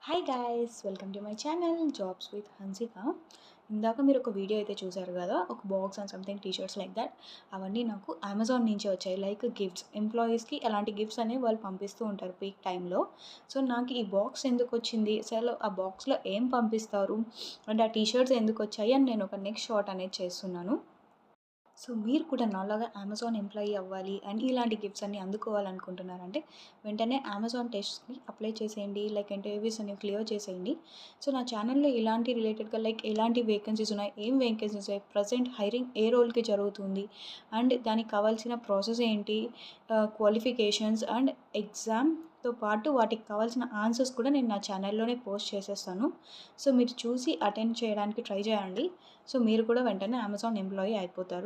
Hi guys, welcome to my channel jobs with Hansika. ఇందాక మీరు ఒక వీడియో అయితే చూసారు కదా, ఒక box and something T-shirts like that. అవన్నీ నాకు అమెజాన్ నుంచి వచ్చాయి. లైక్ గిఫ్ట్స్, ఎంప్లాయీస్కి ఎలాంటి గిఫ్ట్స్ అనేవి వాళ్ళు పంపిస్తూ ఉంటారు పీక్ టైంలో. సో నాకు ఈ బాక్స్ ఎందుకు వచ్చింది, అసలు ఆ బాక్స్లో ఏం పంపిస్తారు అండ్ ఆ టీషర్ట్స్ ఎందుకు వచ్చాయి అని నేను ఒక నెక్స్ట్ షాట్ అనేది చేస్తున్నాను. సో మీరు కూడా నాలాగా అమెజాన్ ఎంప్లాయీ అవ్వాలి అండ్ ఇలాంటి గిఫ్ట్స్ అన్ని అందుకోవాలనుకుంటున్నారంటే వెంటనే అమెజాన్ టెస్ట్ని అప్లై చేసేయండి. లైక్ ఇంటర్వ్యూస్ అనేవి క్లియర్ చేసేయండి. సో నా ఛానల్లో ఇలాంటి రిలేటెడ్గా లైక్ ఎలాంటి వేకెన్సీస్ ఉన్నాయి, ఏం వేకెన్సీస్ ఉన్నాయి, ప్రజెంట్ హైరింగ్ ఏ రోల్కి జరుగుతుంది అండ్ దానికి కావాల్సిన ప్రాసెస్ ఏంటి, క్వాలిఫికేషన్స్ అండ్ ఎగ్జామ్తో పాటు వాటికి కావాల్సిన ఆన్సర్స్ కూడా నేను నా ఛానల్లోనే పోస్ట్ చేసేస్తాను. సో మీరు చూసి అటెండ్ చేయడానికి ట్రై చేయండి. సో మీరు కూడా వెంటనే అమెజాన్ ఎంప్లాయీ అయిపోతారు.